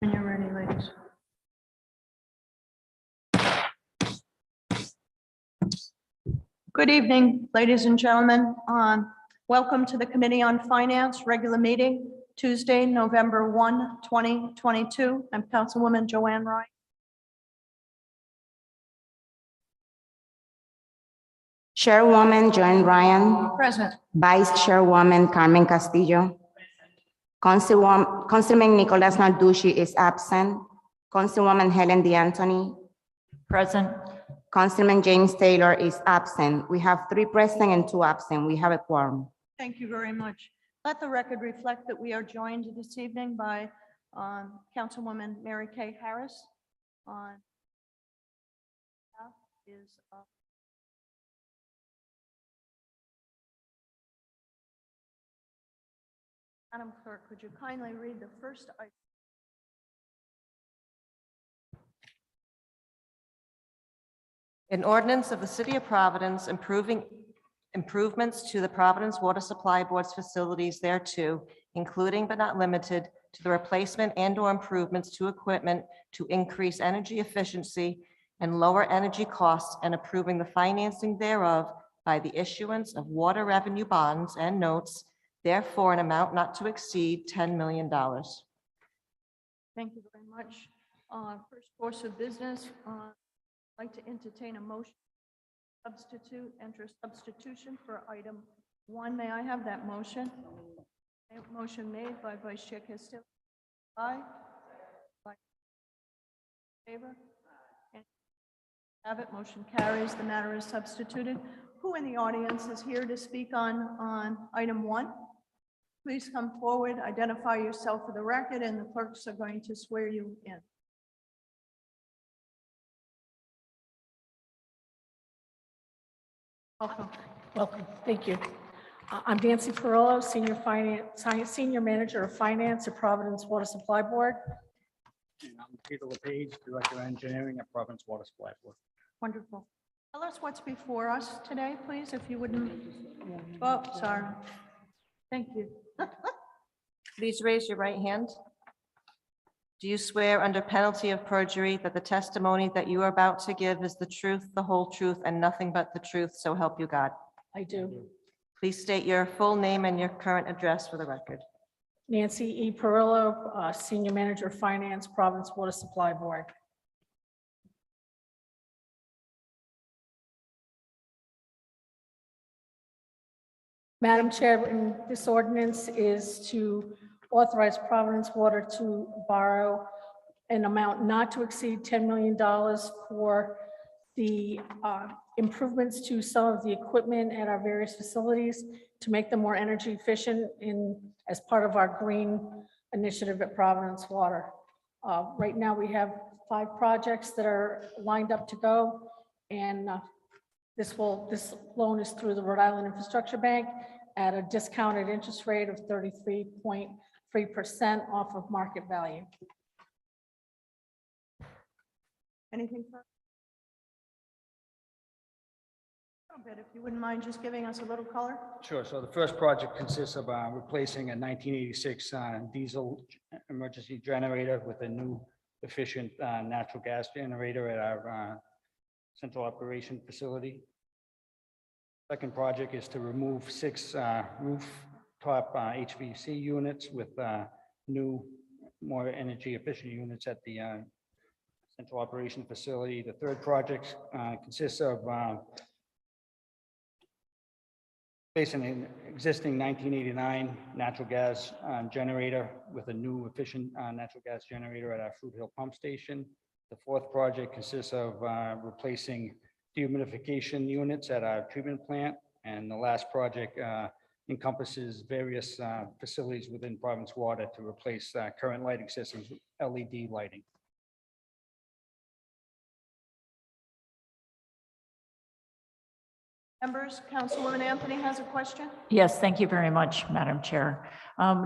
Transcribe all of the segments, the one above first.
When you're ready, ladies. Good evening, ladies and gentlemen. Welcome to the Committee on Finance regular meeting, Tuesday, November 1, 2022. I'm Councilwoman Joanne Ryan. Chairwoman Joan Ryan, Present. Vice Chairwoman Carmen Castillo, Councilman Nicolas Narducci is absent, Councilwoman Helen DeAnthony, Present. Councilman James Taylor is absent. We have 3 present and 2 absent. We have a quorum. Thank you very much. Let the record reflect that we are joined this evening by Councilwoman Mary Kay Harris. Madam Clerk, could you kindly read the first item? An ordinance of the City of Providence improving improvements to the Providence Water Supply Board's facilities thereto, including but not limited to the replacement and/or improvements to equipment to increase energy efficiency and lower energy costs, and approving the financing thereof by the issuance of water revenue bonds and notes, therefore an amount not to exceed $10 million. Thank you very much. First course of business, I'd like to entertain a motion enter substitution for item 1. May I have that motion? Motion made by Vice Chair Castillo. Aye. Favor? Have it. Motion carries. The matter is substituted. Who in the audience is here to speak on item 1? Please come forward, identify yourself for the record, and the clerks are going to swear you in. Welcome. Welcome. Thank you. I'm Nancy Perillo, Senior Manager of Finance at Providence Water Supply Board. And I'm Peter LePage, Director of Engineering at Providence Water Supply Board. Wonderful. Tell us what's before us today, please, if you wouldn't. Oh, sorry. Thank you. Please raise your right hand. Do you swear under penalty of perjury that the testimony that you are about to give is the truth, the whole truth, and nothing but the truth, so help you God? I do. Please state your full name and your current address for the record. Nancy E. Perillo, Senior Manager of Finance, Providence Water Supply Board. Madam Chair, this ordinance is to authorize Providence Water to borrow an amount not to exceed $10 million for the improvements to some of the equipment at our various facilities to make them more energy efficient as part of our green initiative at Providence Water. Right now we have 5 projects that are lined up to go, and this loan is through the Rhode Island Infrastructure Bank at a discounted interest rate of 33.3% off of market value. Anything further? A little bit, if you wouldn't mind just giving us a little color. Sure. So the first project consists of replacing a 1986 diesel emergency generator with a new efficient natural gas generator at our central operation facility. Second project is to remove 6 rooftop HVAC units with new, more energy efficient units at the central operation facility. The third project consists of replacing an existing 1989 natural gas generator with a new efficient natural gas generator at our Fruit Hill pump station. The fourth project consists of replacing dehumidification units at our treatment plant. And the last project encompasses various facilities within Providence Water to replace current lighting systems with LED lighting. Members, Councilwoman Anthony has a question. Yes, thank you very much, Madam Chair.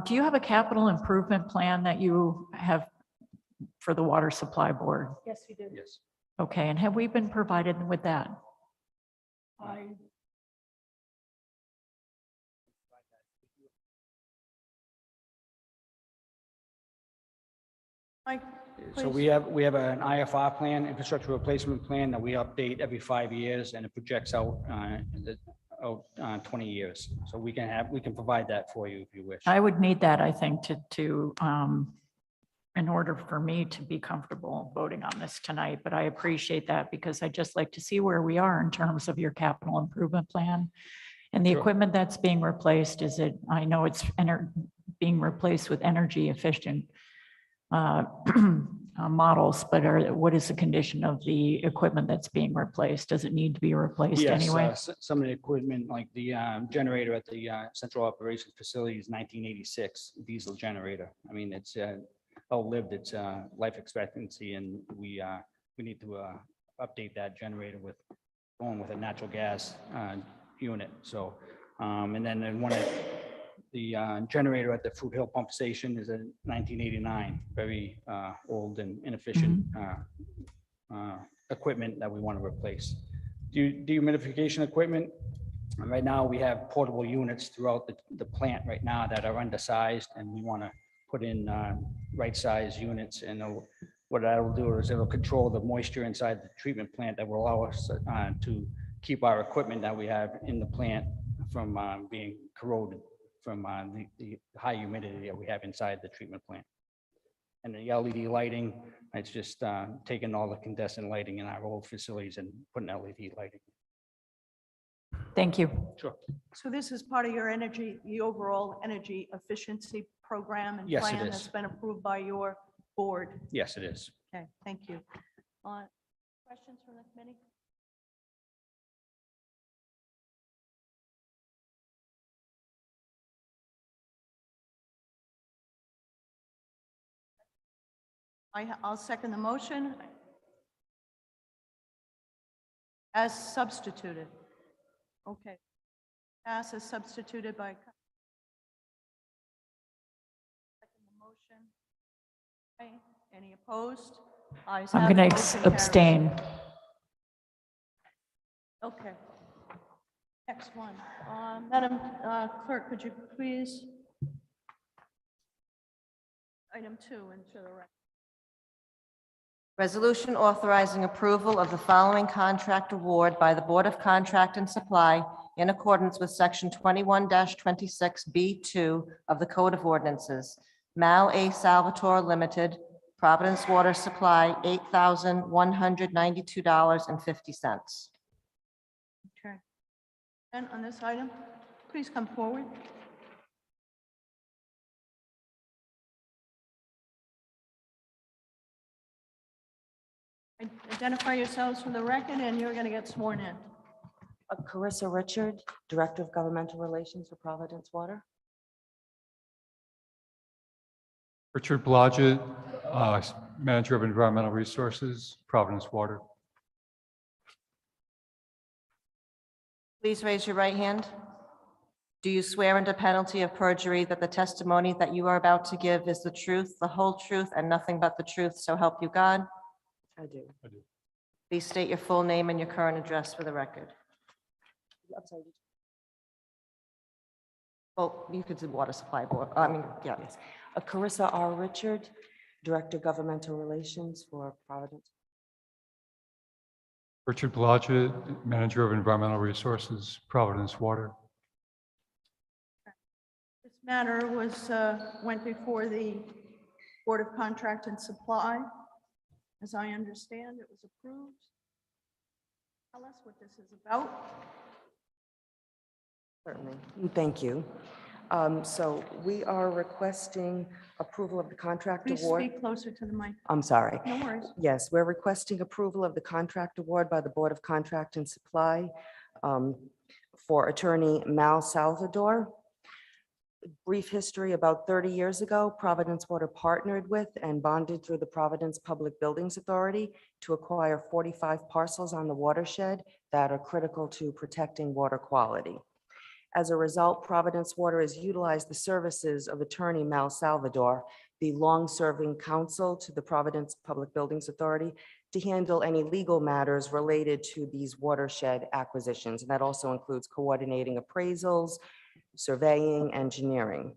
Do you have a capital improvement plan that you have for the Water Supply Board? Yes, we do. Yes. Okay, and have we been provided with that? I Mike, So please. we have an IFR plan, infrastructure replacement plan, that we update every 5 years, and it projects out 20 years. So we can provide that for you if you wish. I would need that, I think, in order for me to be comfortable voting on this tonight, but I appreciate that because I just like to see where we are in terms of your capital improvement plan. And the Sure. equipment that's being replaced, I know it's being replaced with energy efficient models, but what is the condition of the equipment that's being replaced? Does it need to be replaced Yes, anyway? some of the equipment, like the generator at the central operations facility is 1986 diesel generator. I mean, it's outlived its life expectancy, and we need to update that generator with going with a natural gas unit. So, and then one of the generator at the Fruit Hill Pump Station is a 1989, very old and inefficient equipment that we want to replace. Dehumidification equipment, right now we have portable units throughout the plant right now that are undersized, and we want to put in right-size units. And what that'll do is it'll control the moisture inside the treatment plant that will allow us to keep our equipment that we have in the plant from being corroded from the high humidity that we have inside the treatment plant. And the LED lighting, it's just taking all the incandescent lighting in our old facilities and putting LED lighting. Thank you. Sure. So this is part of your the overall energy efficiency program and Yes, it plan is. that's been approved by your board. Yes, it is. Okay, thank you. Questions from the committee? I'll second the motion as substituted. Okay. Pass as substituted by. Second the motion. Okay, any opposed? Ayes I'm have it, going to motion carries. abstain. Okay. Next one. Madam Clerk, could you please item 2 into the record? Resolution authorizing approval of the following contract award by the Board of Contract and Supply in accordance with Section 21-26B2 of the Code of Ordinances. Mal A. Salvatore Limited, Providence Water Supply, $8,192.50. Okay. And on this item, please come forward. Identify yourselves for the record, and you're going to get sworn in. Carissa Richard, Director of Governmental Relations for Providence Water. Richard Blodgett, Manager of Environmental Resources, Providence Water. Please raise your right hand. Do you swear under penalty of perjury that the testimony that you are about to give is the truth, the whole truth, and nothing but the truth, so help you God? I do. Please state your full name and your current address for the record. I'm sorry. Well, you could do Water Supply Board, yeah. Yes. Carissa R. Richard, Director of Governmental Relations for Providence. Richard Blodgett, Manager of Environmental Resources, Providence Water. This matter went before the Board of Contract and Supply. As I understand, it was approved. Tell us what this is about. Certainly. Thank you. So we are requesting approval of the contract Please award. speak closer to the mic. I'm sorry. No worries. Yes, we're requesting approval of the contract award by the Board of Contract and Supply for attorney Mal Salvador. Brief history: about 30 years ago, Providence Water partnered with and bonded through the Providence Public Buildings Authority to acquire 45 parcels on the watershed that are critical to protecting water quality. As a result, Providence Water has utilized the services of attorney Mal Salvador, the long-serving counsel to the Providence Public Buildings Authority, to handle any legal matters related to these watershed acquisitions. And that also includes coordinating appraisals, surveying, engineering.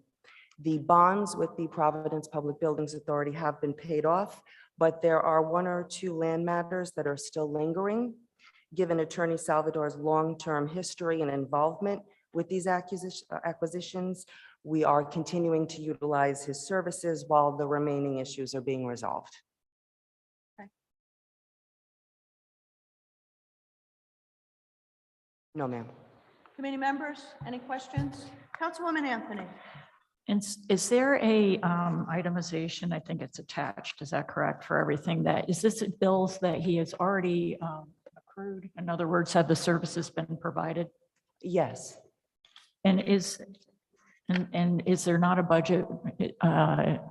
The bonds with the Providence Public Buildings Authority have been paid off, but there are 1 or 2 land matters that are still lingering. Given Attorney Salvador's long-term history and involvement with these acquisitions, we are continuing to utilize his services while the remaining issues are being resolved. No, ma'am. Committee members, any questions? Councilwoman Anthony. And is there a itemization? I think it's attached. Is that correct for everything that, is this bills that he has already accrued? In other words, have the services been provided? Yes. And is there not a budget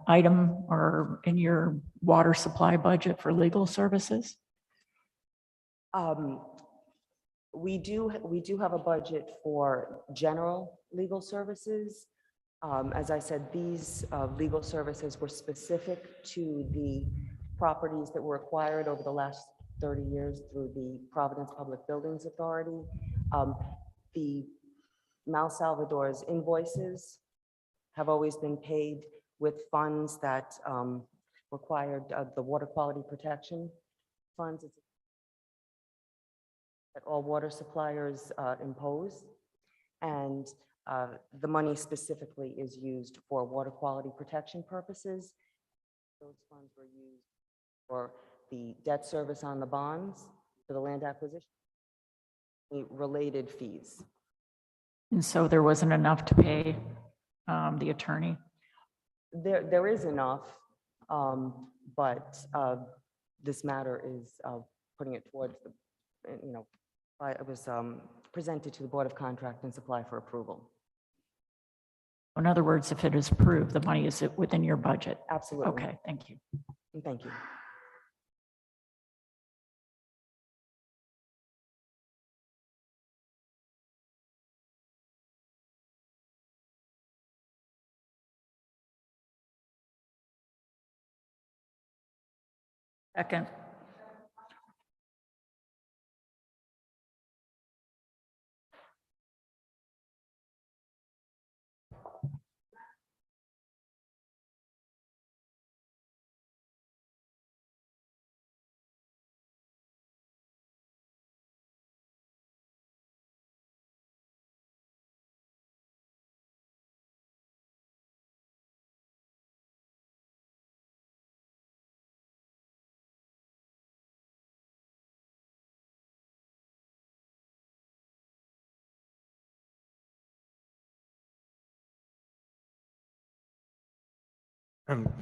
item or in your water supply budget for legal services? We do have a budget for general legal services. As I said, these legal services were specific to the properties that were acquired over the last 30 years through the Providence Public Buildings Authority. The Mal Salvador's invoices have always been paid with funds that required the water quality protection funds that all water suppliers impose. And the money specifically is used for water quality protection purposes. Those funds were used for the debt service on the bonds, for the land acquisition, related fees. And so there wasn't enough to pay the attorney? There is enough, but this matter is putting it towards the, it was presented to the Board of Contract and Supply for approval. In other words, if it is approved, the money is within your budget? Absolutely. Okay, thank you. Thank you. Second.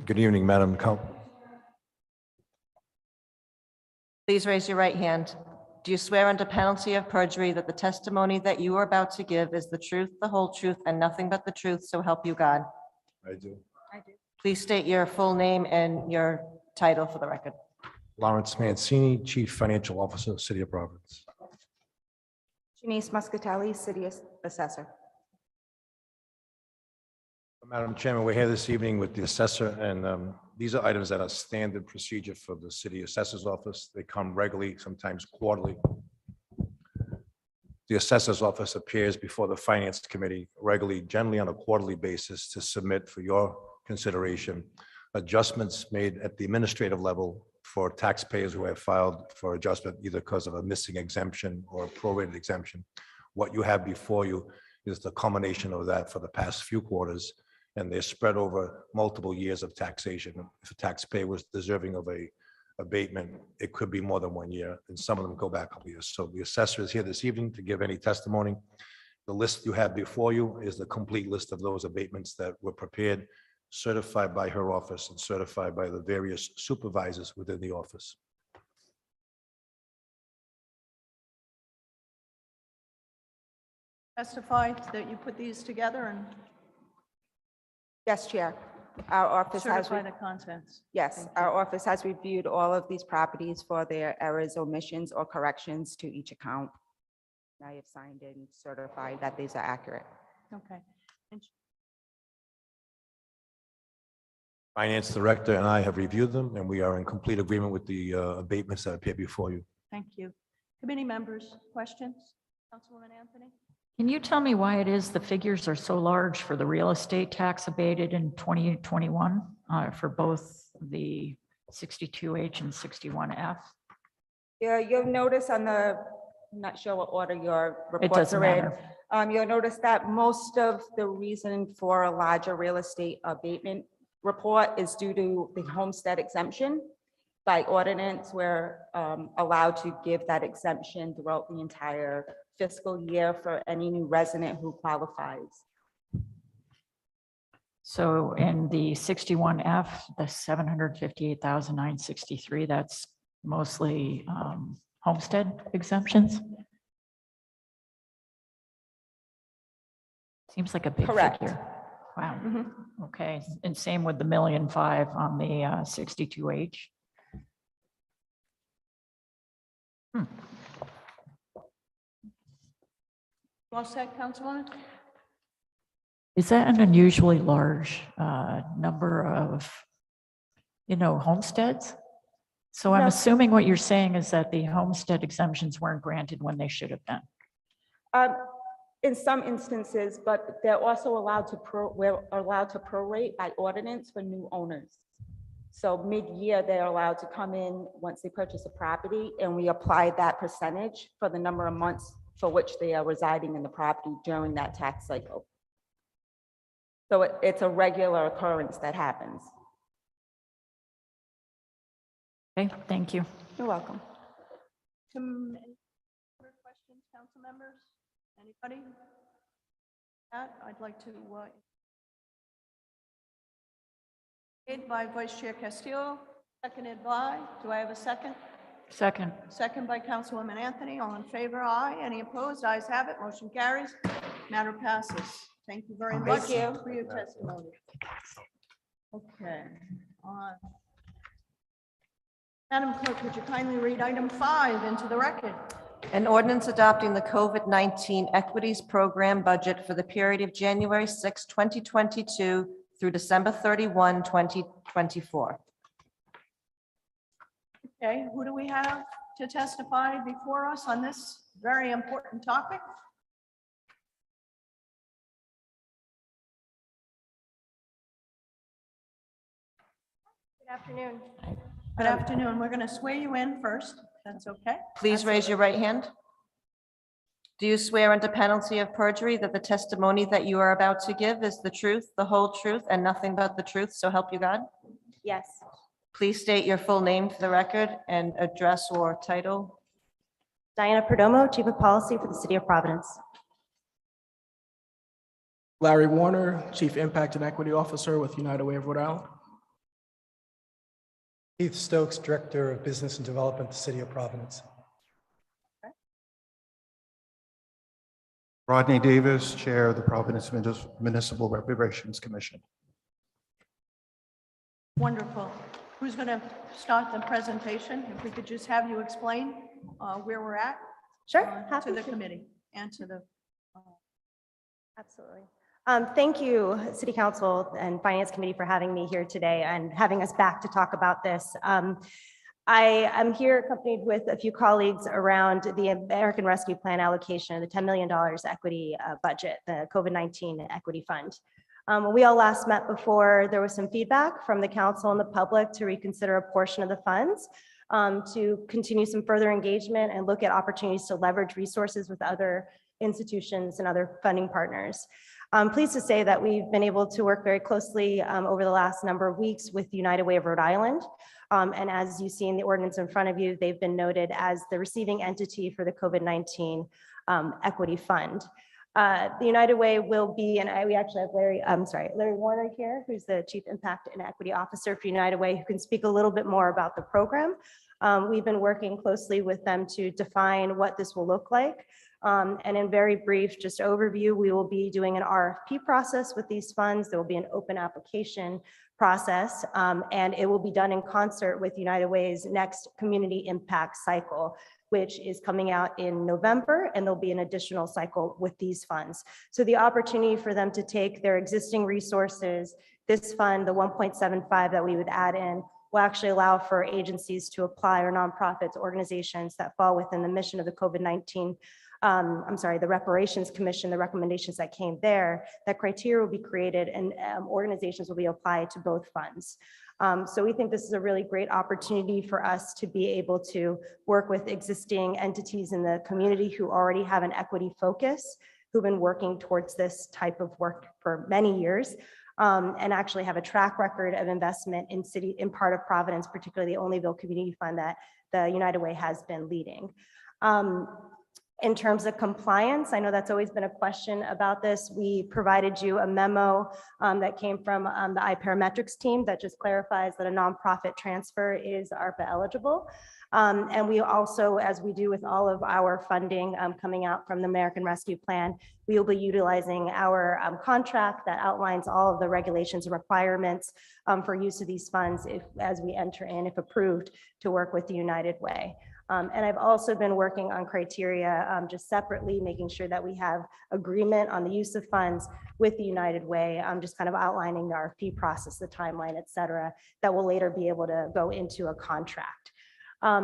Good evening, Madam Please raise your right hand. Do you swear under penalty of perjury that the testimony that you are about to give is the truth, the whole truth, and nothing but the truth, so help you God? I do. Please state your full name and your title for the record. Lawrence Mancini, Chief Financial Officer, City of Providence. Janice Muscatelli, City Assessor. Madam Chairman, we're here this evening with the assessor, and these are items that are standard procedure for the city assessor's office. They come regularly, sometimes quarterly. The assessor's office appears before the finance committee regularly, generally on a quarterly basis, to submit for your consideration adjustments made at the administrative level for taxpayers who have filed for adjustment either because of a missing exemption or a prorated exemption. What you have before you is the culmination of that for the past few quarters, and they're spread over multiple years of taxation. If a taxpayer was deserving of a abatement, it could be more than 1 year, and some of them go back a couple years. So the assessor is here this evening to give any testimony. The list you have before you is the complete list of those abatements that were prepared, certified by her office and certified by the various supervisors within the office. Testify that you put these together and Yes, Chair. Our office has, certify the contents. yes, Thank you. our office has reviewed all of these properties for their errors, omissions, or corrections to each account. I have signed and certified that these are accurate. Okay. And Finance Director and I have reviewed them, and we are in complete agreement with the abatements that appear before you. thank you. Committee members, questions? Councilwoman Anthony? Can you tell me why it is the figures are so large for the real estate tax abated in 2021 for both the 62H and 61F? Yeah, you'll notice on the, I'm not sure what order your It reports doesn't are in. matter. You'll notice that most of the reason for a larger real estate abatement report is due to the homestead exemption. By ordinance, we're allowed to give that exemption throughout the entire fiscal year for any new resident who qualifies. So in the 61F, the 758,963, that's mostly homestead exemptions? Seems like a big Correct. figure. Wow. Mhm. Okay. And same with the 1,000,005 on the 62H. Well said, Councilwoman. Is that an unusually large number of, homesteads? So I'm No. assuming what you're saying is that the homestead exemptions weren't granted when they should have been. In some instances, but they're also allowed to we're allowed to prorate by ordinance for new owners. So mid-year, they're allowed to come in once they purchase a property, and we apply that percentage for the number of months for which they are residing in the property during that tax cycle. So it's a regular occurrence that happens. Okay, thank you. You're welcome. Any other questions, council members? Anybody? That, I'd like to, made by Vice Chair Castillo, seconded by, do I have a second? Second. Second by Councilwoman Anthony. All in favor, aye. Any opposed? Ayes have it. Motion carries. Matter passes. Thank you very much you. for your testimony. Okay. Madam Clerk, would you kindly read item 5 into the record? An ordinance adopting the COVID-19 Equities Program budget for the period of January 6, 2022 through December 31, 2024. Okay, who do we have to testify before us on this very important topic? Good afternoon. Good afternoon. We're going to swear you in first. if That's okay. Please raise your right hand. Do you swear under penalty of perjury that the testimony that you are about to give is the truth, the whole truth, and nothing but the truth, so help you God? Yes. Please state your full name for the record and address or title. Diana Perdomo, Chief of Policy for the City of Providence. Larry Warner, Chief Impact and Equity Officer with United Way of Rhode Island. Keith Stokes, Director of Business and Development, the City of Providence. Rodney Davis, Chair of the Providence Municipal Reparations Commission. Wonderful. Who's going to start the presentation? If we could just have you explain where we're at. Sure. To Happy the to. committee and to the. Absolutely. Thank you, City Council and Finance Committee for having me here today and having us back to talk about this. I am here accompanied with a few colleagues around the American Rescue Plan allocation, the $10 million equity budget, the COVID-19 equity fund. When we all last met before, there was some feedback from the council and the public to reconsider a portion of the funds, to continue some further engagement and look at opportunities to leverage resources with other institutions and other funding partners. I'm pleased to say that we've been able to work very closely over the last number of weeks with the United Way of Rhode Island. And as you see in the ordinance in front of you, they've been noted as the receiving entity for the COVID-19 equity fund. The United Way will be, and we actually have Larry Warner here, who's the Chief Impact and Equity Officer for United Way, who can speak a little bit more about the program. We've been working closely with them to define what this will look like. And in very brief, just overview, we will be doing an RFP process with these funds. There will be an open application process, and it will be done in concert with United Way's next community impact cycle, which is coming out in November, and there'll be an additional cycle with these funds. So the opportunity for them to take their existing resources, this fund, the 1.75 that we would add in, will actually allow for agencies to apply, or nonprofits, organizations that fall within the mission of the COVID-19 I'm sorry, the Reparations Commission, the recommendations that came there, that criteria will be created and organizations will be applied to both funds. So we think this is a really great opportunity for us to be able to work with existing entities in the community who already have an equity focus, who've been working towards this type of work for many years, and actually have a track record of investment in part of Providence, particularly the Olneyville Community Fund that the United Way has been leading. In terms of compliance, I know that's always been a question about this. We provided you a memo that came from the iParametrics team that just clarifies that a nonprofit transfer is ARPA eligible. And we also, as we do with all of our funding coming out from the American Rescue Plan, we will be utilizing our contract that outlines all of the regulations and requirements for use of these funds as we enter in, if approved, to work with the United Way. And I've also been working on criteria just separately, making sure that we have agreement on the use of funds with the United Way, just kind of outlining the RFP process, the timeline, et cetera, that will later be able to go into a contract.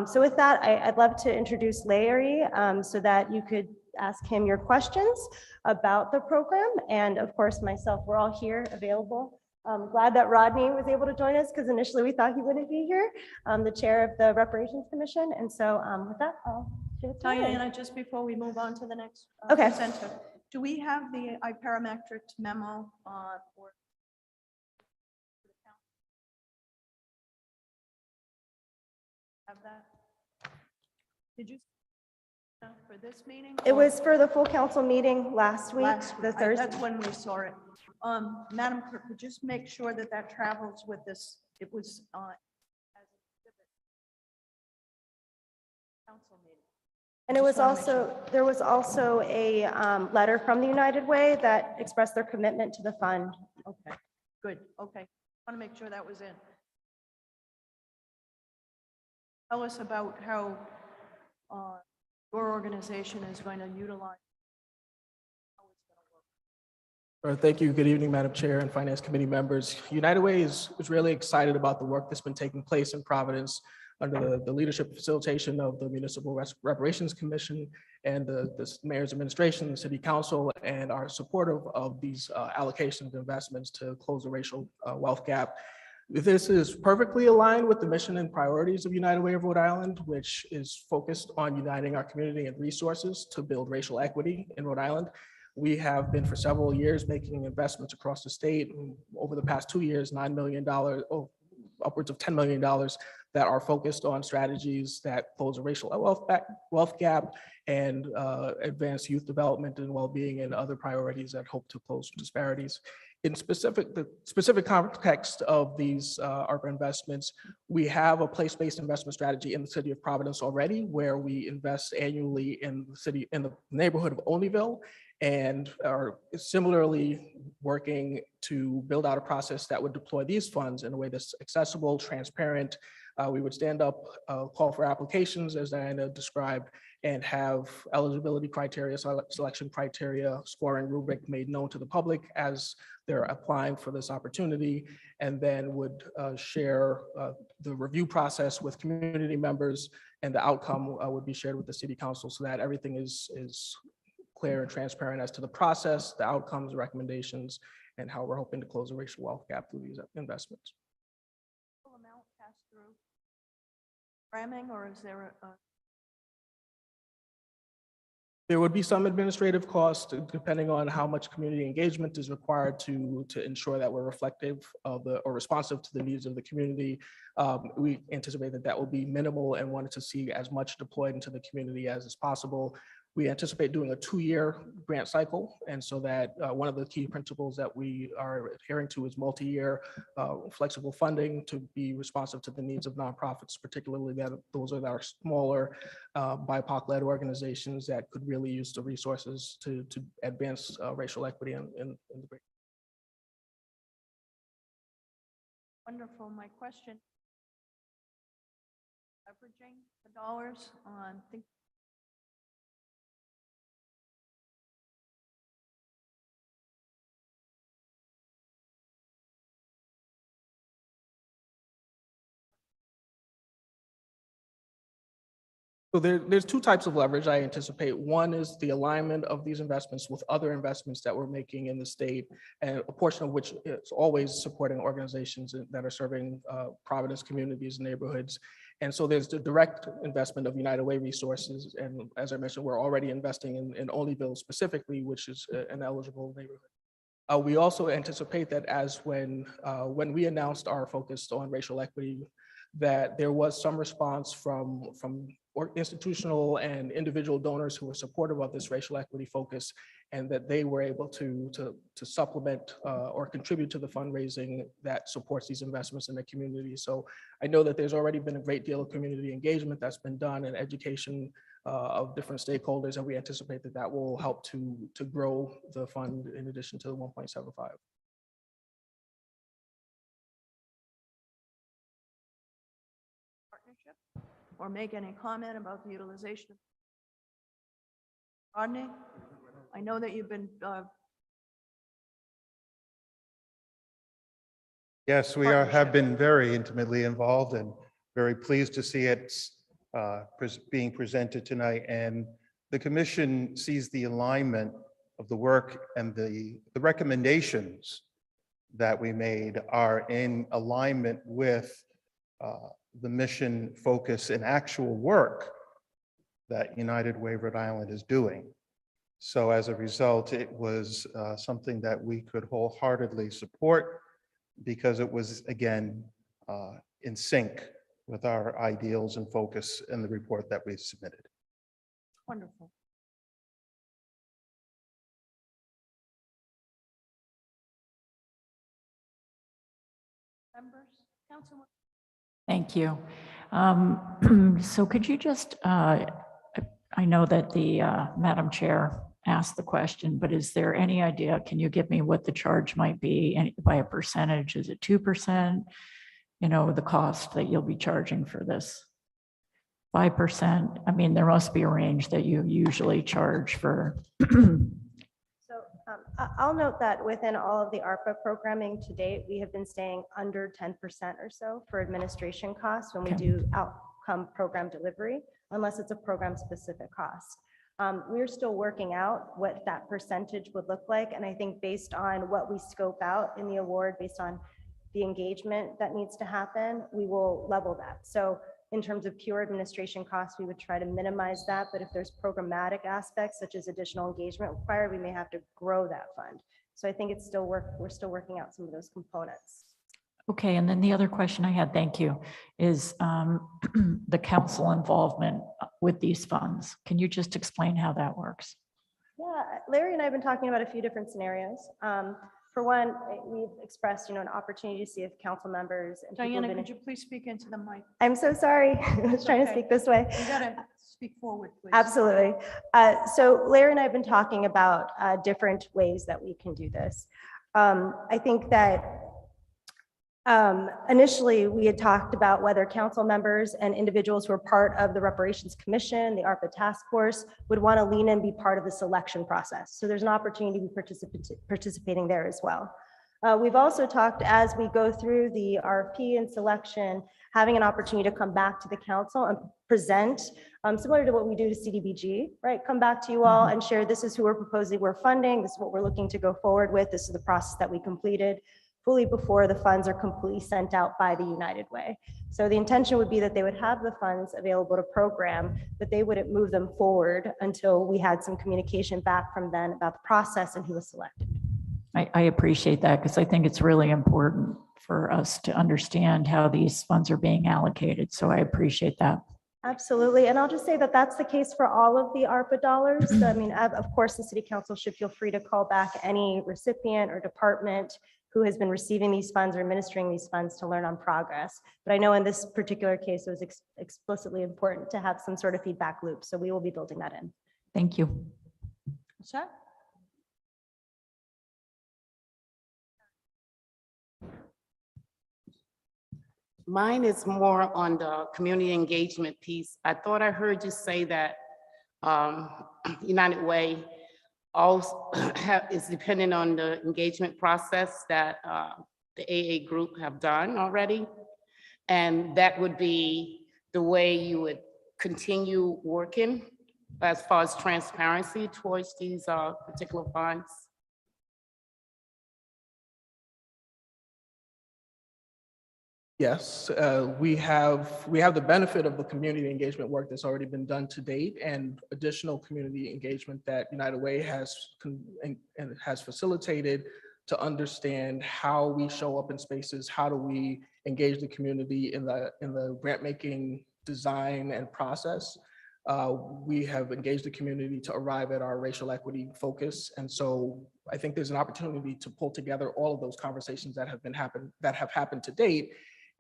So with that, I'd love to introduce Larry so that you could ask him your questions about the program. And of course, myself, we're all here available. I'm glad that Rodney was able to join us because initially we thought he wouldn't be here, the chair of the Reparations Commission. And so with that, I'll give it to Larry. Diana, just before we move on to the next Okay. presenter, do we have the iParametrics memo for? Have that? Did you for this meeting? It or was for the full council meeting last week, last the week? Thursday. That's when we saw it. Madam Clerk, would just make sure that that travels with this. It was as an exhibit. Council meeting. And it was Just wanna make also, there was also a letter from the United Way that expressed their commitment to the fund. Okay, good. Okay. Want to make sure that was in. Tell us about how your organization is going to utilize. Thank you. Good evening, Madam Chair and Finance Committee members. United Way is really excited about the work that's been taking place in Providence under the leadership and facilitation of the Municipal Reparations Commission and the Mayor's Administration, the City Council, and are supportive of these allocations of investments to close the racial wealth gap. This is perfectly aligned with the mission and priorities of United Way of Rhode Island, which is focused on uniting our community and resources to build racial equity in Rhode Island. We have been for several years making investments across the state. Over the past 2 years, $9 million, upwards of $10 million that are focused on strategies that close a racial wealth gap and advance youth development and well-being and other priorities that hope to close disparities. In the specific context of these ARPA investments, we have a place-based investment strategy in the city of Providence already, where we invest annually in the neighborhood of Olneyville, and are similarly working to build out a process that would deploy these funds in a way that's accessible, transparent. We would stand up a call for applications, as Diana described, and have eligibility criteria, selection criteria, scoring rubric made known to the public as they're applying for this opportunity, and then would share the review process with community members, and the outcome would be shared with the City Council so that everything is clear and transparent as to the process, the outcomes, recommendations, and how we're hoping to close the racial wealth gap through these investments. Full amount passed through programming, or is there a? There would be some administrative costs depending on how much community engagement is required to ensure that we're reflective of or responsive to the needs of the community. We anticipate that will be minimal and wanted to see as much deployed into the community as is possible. We anticipate doing a 2-year grant cycle, and so that one of the key principles that we are adhering to is multi-year flexible funding to be responsive to the needs of nonprofits, particularly those that are smaller BIPOC-led organizations that could really use the resources to advance racial equity in the great. Wonderful. My question, leveraging the dollars on think. So there's two types of leverage I anticipate. One is the alignment of these investments with other investments that we're making in the state, and a portion of which is always supporting organizations that are serving Providence communities and neighborhoods. And so there's the direct investment of United Way resources. And as I mentioned, we're already investing in Olneyville specifically, which is an eligible neighborhood. We also anticipate that when we announced our focus on racial equity, that there was some response from institutional and individual donors who were supportive of this racial equity focus, and that they were able to supplement or contribute to the fundraising that supports these investments in the community. So I know that there's already been a great deal of community engagement that's been done and education of different stakeholders, and we anticipate that that will help to grow the fund in addition to the 1.75. Partnership, or make any comment about the utilization? Rodney, I know that you've been, Yes, we have been very intimately involved and very pleased to see it being presented tonight. And the commission sees the alignment of the work and the recommendations that we made are in alignment with the mission, focus, and actual work that United Way Rhode Island is doing. So as a result, it was something that we could wholeheartedly support, because it was, again, in sync with our ideals and focus in the report that we submitted. wonderful. Members, Councilman. Thank you. So could you just, I know that the Madam Chair asked the question, but is there any idea, can you give me what the charge might be by a percentage? Is it 2%? You know, the cost that you'll be charging for this? 5%? I mean, there must be a range that you usually charge for. So I'll note that within all of the ARPA programming to date, we have been staying under 10% or so for administration costs when we do outcome program delivery, unless it's a program specific cost. We're still working out what that percentage would look like. And I think based on what we scope out in the award, based on the engagement that needs to happen, we will level that. So in terms of pure administration costs, we would try to minimize that. But if there's programmatic aspects such as additional engagement required, we may have to grow that fund. So I think it's still we're still working out some of those components. Okay, and then the other question I had, thank you, is the council involvement with these funds. Can you just explain how that works? Yeah, Larry and I have been talking about a few different scenarios. For one, we've expressed, an opportunity to see if council members and people have Diana, been- could you please speak into the mic? I'm so sorry. I was trying to okay. speak this way. You gotta speak forward, please. Absolutely. So Larry and I have been talking about different ways that we can do this. I think that initially we had talked about whether council members and individuals who are part of the Reparations Commission, the ARPA task force, would want to lean in and be part of the selection process. So there's an opportunity to be participating there as well. We've also talked, as we go through the RFP and selection, having an opportunity to come back to the council and present, similar to what we do to CDBG, right? Come back to you all and share, this is who we're proposing we're funding, this is what we're looking to go forward with, this is the process that we completed fully before the funds are completely sent out by the United Way. So the intention would be that they would have the funds available to program, but they wouldn't move them forward until we had some communication back from them about the process and who was selected. I appreciate that, because I think it's really important for us to understand how these funds are being allocated. So I appreciate that. Absolutely. And I'll just say that that's the case for all of the ARPA dollars. So, I mean, of course, the city council should feel free to call back any recipient or department who has been receiving these funds or administering these funds to learn on progress. But I know in this particular case, it was explicitly important to have some sort of feedback loop. So we will be building that in. Thank you. What's that? Mine is more on the community engagement piece. I thought I heard you say that United Way also is dependent on the engagement process that the AA group have done already. And that would be the way you would continue working as far as transparency towards these particular funds? Yes, we have the benefit of the community engagement work that's already been done to date and additional community engagement that United Way has and has facilitated to understand how we show up in spaces, how do we engage the community in the grant making design and process. We have engaged the community to arrive at our racial equity focus. And so I think there's an opportunity to pull together all of those conversations that have happened to date.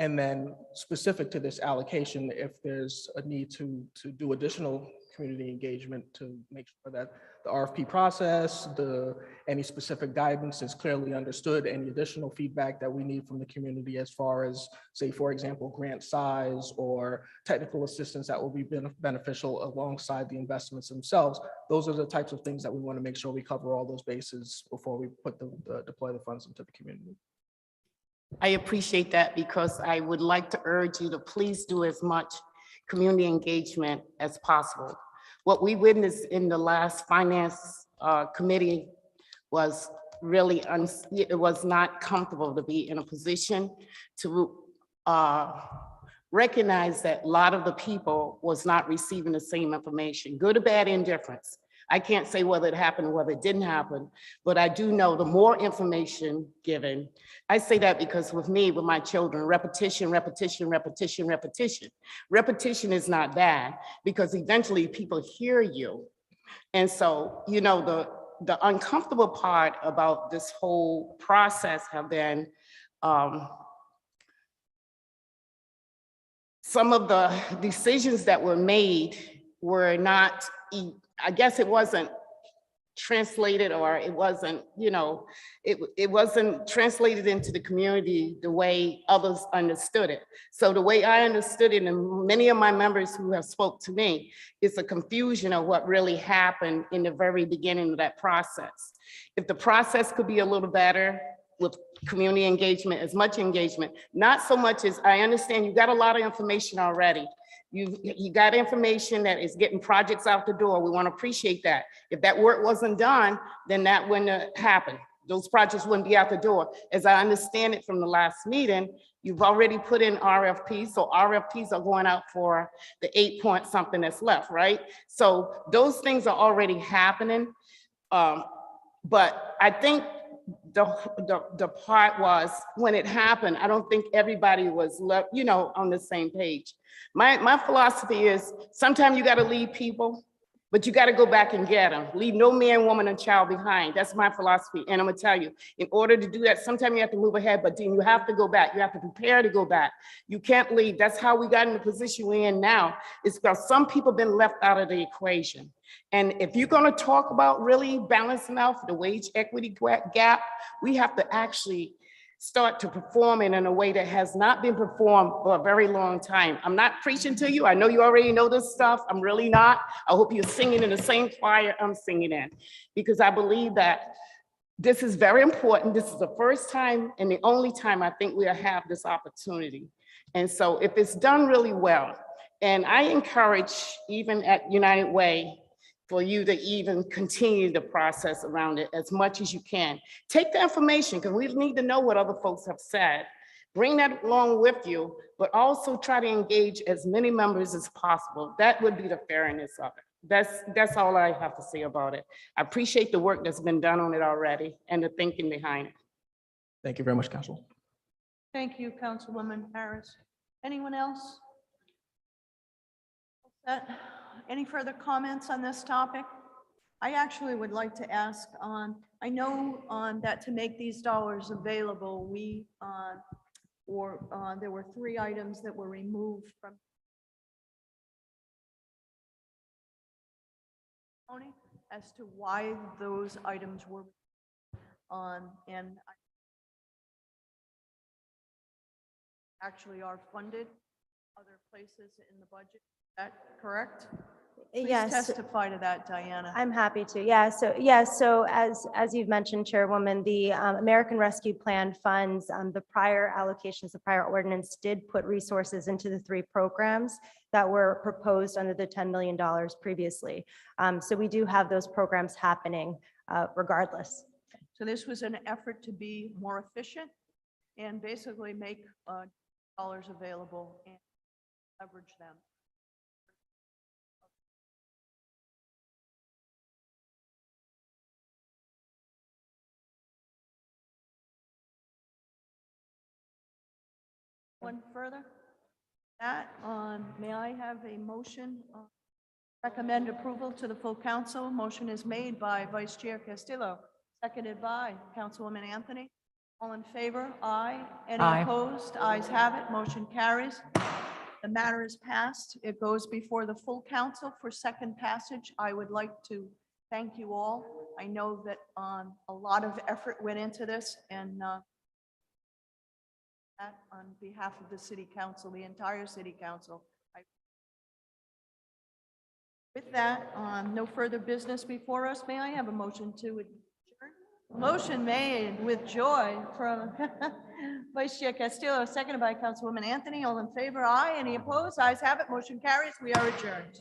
And then specific to this allocation, if there's a need to do additional community engagement to make sure that the RFP process, any specific guidance is clearly understood, any additional feedback that we need from the community as far as, say, for example, grant size or technical assistance that will be beneficial alongside the investments themselves. Those are the types of things that we want to make sure we cover all those bases before we deploy the funds into the community. I appreciate that because I would like to urge you to please do as much community engagement as possible. What we witnessed in the last finance committee was really, it was not comfortable to be in a position to recognize that a lot of the people was not receiving the same information, good or bad indifference. I can't say whether it happened or whether it didn't happen, but I do know the more information given. I say that because with me, with my children, repetition, repetition, repetition, repetition. Repetition is not bad because eventually people hear you. And so, you know, the uncomfortable part about this whole process have been some of the decisions that were made were not, I guess it wasn't translated, or it wasn't, you know, it wasn't translated into the community the way others understood it. So the way I understood it, and many of my members who have spoke to me, it's a confusion of what really happened in the very beginning of that process. If the process could be a little better with community engagement, as much engagement, not so much as, I understand you got a lot of information already. You got information that is getting projects out the door. We want to appreciate that. If that work wasn't done, then that wouldn't happen. Those projects wouldn't be out the door. As I understand it from the last meeting, you've already put in RFPs. So RFPs are going out for the 8 point something that's left, right? So those things are already happening. But I think the part was when it happened, I don't think everybody was you know, on the same page. My philosophy is sometimes you got to leave people, but you got to go back and get them. Leave no man, woman, and child behind. That's my philosophy. And I'm gonna tell you, in order to do that, sometimes you have to move ahead, but then you have to go back. You have to prepare to go back. You can't leave. That's how we got in the position we're in now. It's because some people been left out of the equation. And if you're gonna talk about really balancing out for the wage equity gap, we have to actually start to perform it in a way that has not been performed for a very long time. I'm not preaching to you. I know you already know this stuff. I'm really not. I hope you're singing in the same choir I'm singing in, because I believe that this is very important. This is the first time and the only time I think we'll have this opportunity. And so if it's done really well, and I encourage even at United Way, for you to even continue the process around it as much as you can. Take the information, because we need to know what other folks have said. Bring that along with you, but also try to engage as many members as possible. That would be the fairness of it. That's all I have to say about it. I appreciate the work that's been done on it already and the thinking behind it. Thank you very much, Council. Thank you, Councilwoman Harris. Anyone else? Any further comments on this topic? I actually would like to ask I know that to make these dollars available, there were 3 items that were removed from as to why those items were and actually are funded other places in the budget. Is that correct? Please Yes. testify to that, Diana. I'm happy to. So as you've mentioned, Chairwoman, the American Rescue Plan funds, the prior allocations, the prior ordinance did put resources into the 3 programs that were proposed under the $10 million previously. So we do have those programs happening regardless. So this was an effort to be more efficient and basically make dollars available and leverage them. One further? That, may I have a motion? Recommend approval to the full council. Motion is made by Vice Chair Castillo, seconded by Councilwoman Anthony. All in favor? Aye. Any Aye. opposed? Ayes have it. Motion carries. The matter is passed. It goes before the full council for second passage. I would like to thank you all. I know that a lot of effort went into this, and that on behalf of the city council, the entire city council. With that, no further business before us. May I have a motion to adjourn? Motion made with joy from Vice Chair Castillo, seconded by Councilwoman Anthony. All in favor? Aye. Any opposed? Ayes have it. Motion carries. We are adjourned.